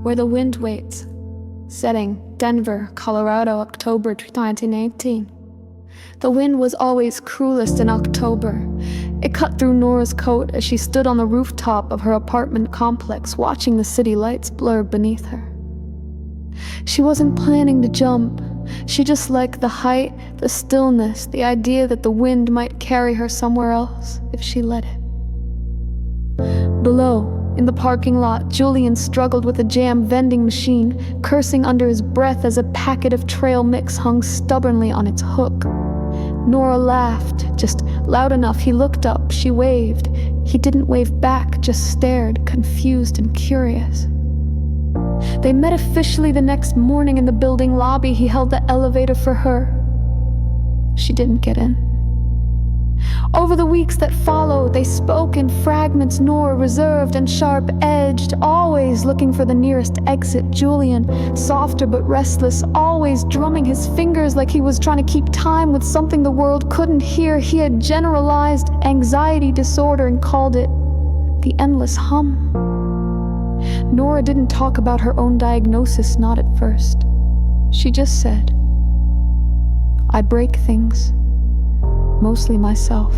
Where the Wind Waits. Setting, Denver, Colorado, October 1918. The wind was always cruelest in October. It cut through Nora's coat as she stood on the rooftop of her apartment complex, watching the city lights blur beneath her. She wasn't planning to jump. She just liked the height, the stillness, the idea that the wind might carry her somewhere else if she let it. Below, in the parking lot, Julian struggled with a jam vending machine, cursing under his breath as a packet of trail mix hung stubbornly on its hook. Nora laughed, just loud enough. He looked up, she waved. He didn't wave back, just stared, confused and curious. They met officially the next morning in the building lobby. He held the elevator for her. She didn't get in. Over the weeks that followed, they spoke in fragments, Nora reserved and sharp-edged, always looking for the nearest exit. Julian, softer but restless, always drumming his fingers like he was trying to keep time with something the world couldn't hear. He had generalized anxiety disorder and called it the endless hum. Nora didn't talk about her own diagnosis, not at first. She just said, "I break things. Mostly myself."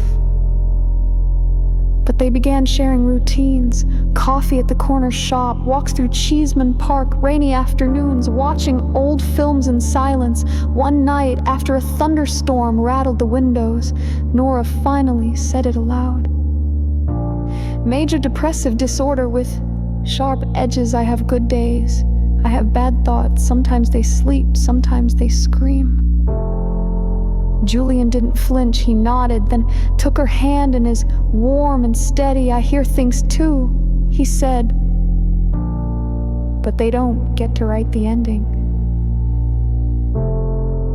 But they began sharing routines, coffee at the corner shop, walks through Cheeseman Park, rainy afternoons, watching old films in silence. One night, after a thunderstorm rattled the windows, Nora finally said it aloud. "Major depressive disorder with sharp edges. I have good days. I have bad thoughts. Sometimes they sleep, sometimes they scream." Julian didn't flinch. He nodded, then took her hand in his warm and steady. "I hear things too," he said, "but they don't get to write the ending."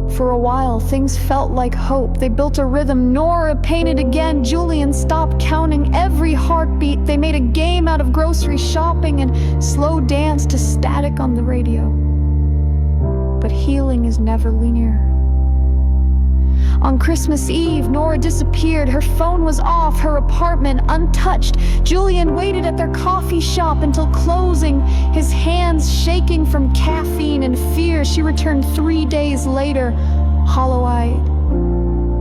For a while, things felt like hope. They built a rhythm. Nora painted again. Julian stopped counting every heartbeat. They made a game out of grocery shopping and slow dance to static on the radio. But healing is never linear. On Christmas Eve, Nora disappeared. Her phone was off, her apartment untouched. Julian waited at their coffee shop until closing, his hands shaking from caffeine and fear. She returned 3 days later, hollow-eyed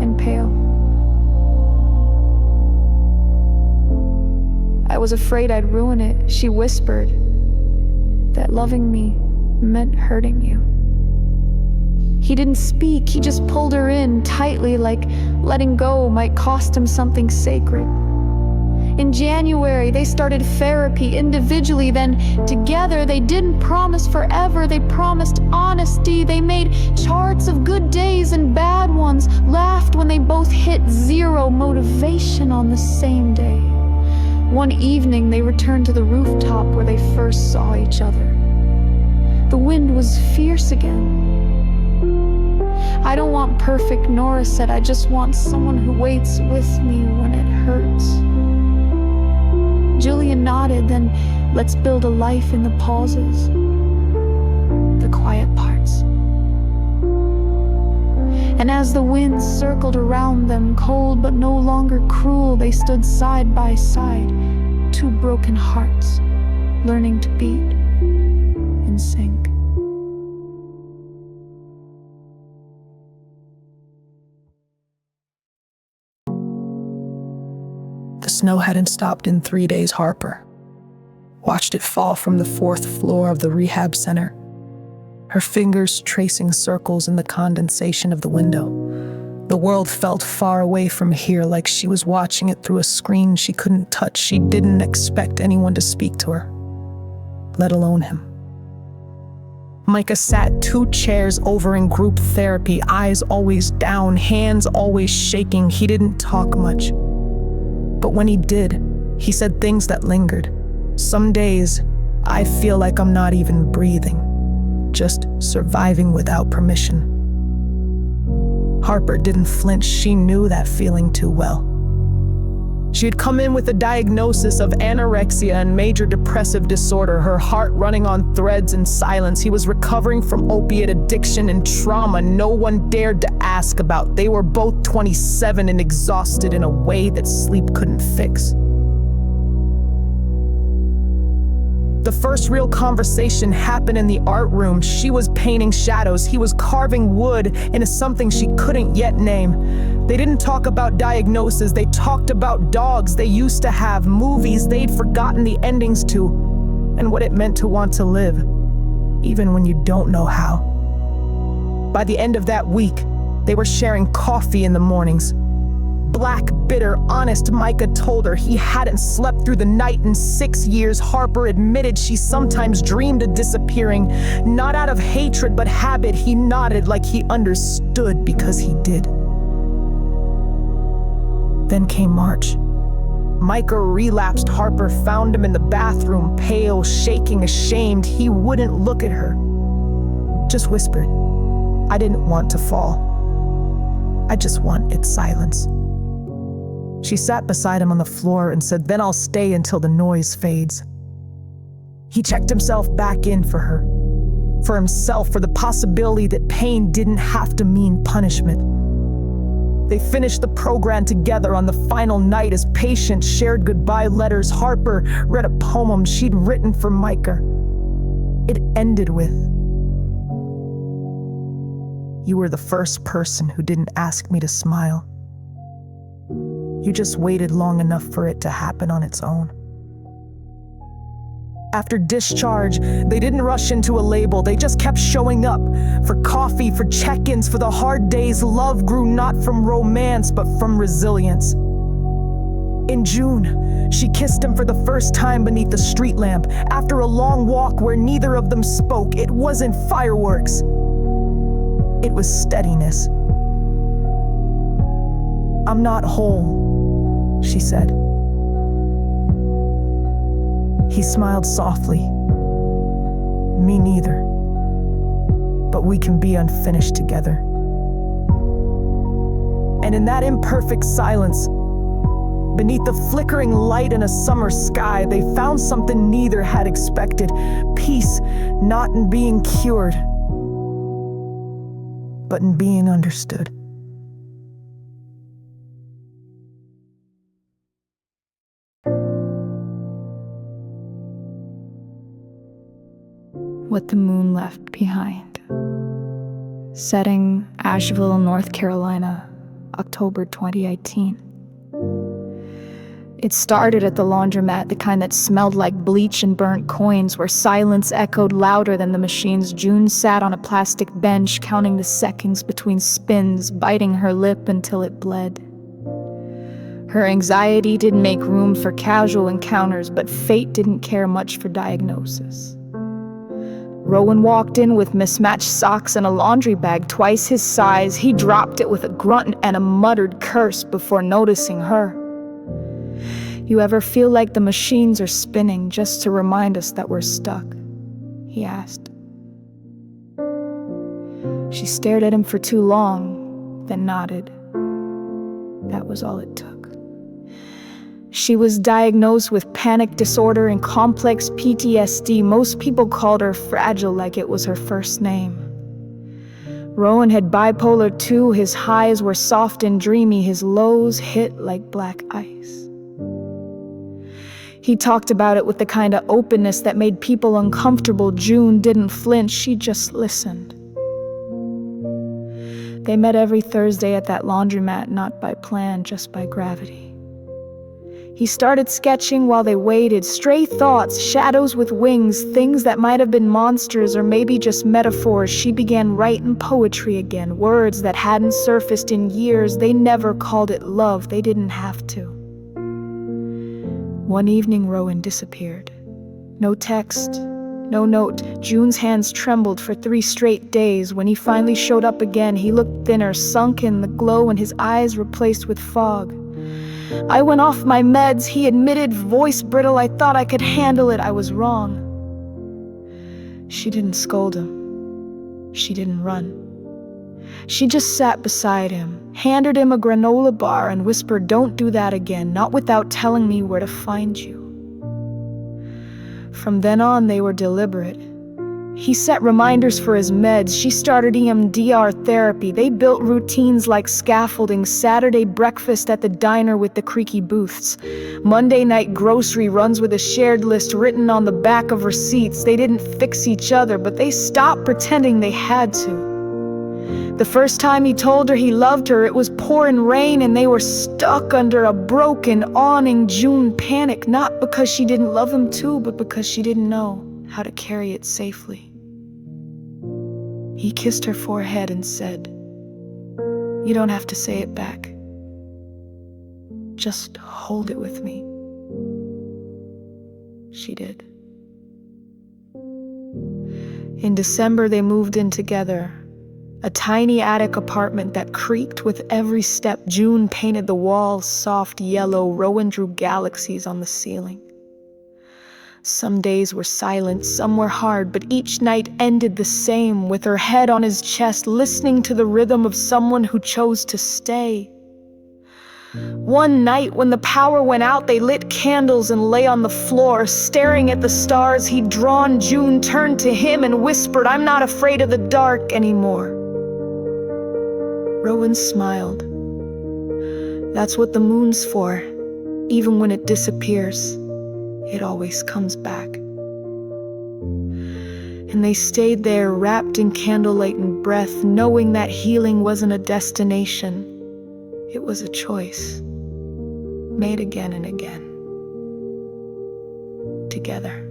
and pale. "I was afraid I'd ruin it," she whispered, "that loving me meant hurting you." He didn't speak. He just pulled her in tightly, like letting go might cost him something sacred. In January, they started therapy individually, then together. They didn't promise forever. They promised honesty. They made charts of good days and bad ones, laughed when they both hit zero motivation on the same day. One evening, they returned to the rooftop where they first saw each other. The wind was fierce again. "I don't want perfect," Nora said. "I just want someone who waits with me when it hurts." Julian nodded, then, "Let's build a life in the pauses, the quiet parts." And as the wind circled around them, cold but no longer cruel, they stood side by side, two broken hearts, learning to beat in sync. The snow hadn't stopped in 3 days. Harper watched it fall from the 4th floor of the rehab center, her fingers tracing circles in the condensation of the window. The world felt far away from here, like she was watching it through a screen she couldn't touch. She didn't expect anyone to speak to her, let alone him. Micah sat 2 chairs over in group therapy, eyes always down, hands always shaking. He didn't talk much. But when he did, he said things that lingered. "Some days, I feel like I'm not even breathing, just surviving without permission." Harper didn't flinch. She knew that feeling too well. She had come in with a diagnosis of anorexia and major depressive disorder, her heart running on threads in silence. He was recovering from opiate addiction and trauma no one dared to ask about. They were both 27 and exhausted in a way that sleep couldn't fix. The first real conversation happened in the art room. She was painting shadows. He was carving wood into something she couldn't yet name. They didn't talk about diagnoses. They talked about dogs they used to have, movies they'd forgotten the endings to, and what it meant to want to live, even when you don't know how. By the end of that week, they were sharing coffee in the mornings. Black, bitter, honest Micah told her he hadn't slept through the night in 6 years. Harper admitted she sometimes dreamed of disappearing, not out of hatred but habit. He nodded like he understood because he did. Then came March. Micah relapsed. Harper found him in the bathroom, pale, shaking, ashamed. He wouldn't look at her. Just whispered, "I didn't want to fall. I just wanted silence." She sat beside him on the floor and said, "Then I'll stay until the noise fades." He checked himself back in for her, for himself, for the possibility that pain didn't have to mean punishment. They finished the program together on the final night as patients shared goodbye letters. Harper read a poem she'd written for Micah. It ended with, "You were the first person who didn't ask me to smile. You just waited long enough for it to happen on its own." After discharge, they didn't rush into a label. They just kept showing up for coffee, for check-ins, for the hard days. Love grew not from romance, but from resilience. In June, she kissed him for the first time beneath the street lamp, after a long walk where neither of them spoke. It wasn't fireworks. It was steadiness. "I'm not whole," she said. He smiled softly. "Me neither. But we can be unfinished together." And in that imperfect silence, beneath the flickering light in a summer sky, they found something neither had expected. Peace, not in being cured, but in being understood. What the Moon Left Behind. Setting, Asheville, North Carolina, October 2018. It started at the laundromat, the kind that smelled like bleach and burnt coins, where silence echoed louder than the machines. June sat on a plastic bench, counting the seconds between spins, biting her lip until it bled. Her anxiety didn't make room for casual encounters, but fate didn't care much for diagnosis. Rowan walked in with mismatched socks and a laundry bag twice his size. He dropped it with a grunt and a muttered curse before noticing her. "You ever feel like the machines are spinning just to remind us that we're stuck?" he asked. She stared at him for too long, then nodded. That was all it took. She was diagnosed with panic disorder and complex PTSD. Most people called her fragile, like it was her first name. Rowan had bipolar 2. His highs were soft and dreamy. His lows hit like black ice. He talked about it with the kind of openness that made people uncomfortable. June didn't flinch. She just listened. They met every Thursday at that laundromat, not by plan, just by gravity. He started sketching while they waited, stray thoughts, shadows with wings, things that might have been monsters or maybe just metaphors. She began writing poetry again, words that hadn't surfaced in years. They never called it love. They didn't have to. One evening, Rowan disappeared. No text, no note. June's hands trembled for 3 straight days. When he finally showed up again, he looked thinner, sunken, the glow in his eyes replaced with fog. "I went off my meds," he admitted, voice brittle. "I thought I could handle it. I was wrong." She didn't scold him. She didn't run. She just sat beside him, handed him a granola bar, and whispered, "Don't do that again, not without telling me where to find you." From then on, they were deliberate. He set reminders for his meds. She started EMDR therapy. They built routines like scaffolding, Saturday breakfast at the diner with the creaky booths, Monday night grocery runs with a shared list written on the back of receipts. They didn't fix each other, but they stopped pretending they had to. The first time he told her he loved her, it was pouring rain and they were stuck under a broken awning. June panicked, not because she didn't love him too, but because she didn't know how to carry it safely. He kissed her forehead and said, "You don't have to say it back. Just hold it with me." She did. In December, they moved in together. A tiny attic apartment that creaked with every step. June painted the walls soft yellow. Rowan drew galaxies on the ceiling. Some days were silent, some were hard, but each night ended the same, with her head on his chest, listening to the rhythm of someone who chose to stay. One night, when the power went out, they lit candles and lay on the floor, staring at the stars he'd drawn. June turned to him and whispered, "I'm not afraid of the dark anymore." Rowan smiled. "That's what the moon's for. Even when it disappears, it always comes back." And they stayed there, wrapped in candlelight and breath, knowing that healing wasn't a destination. It was a choice, made again and again, together.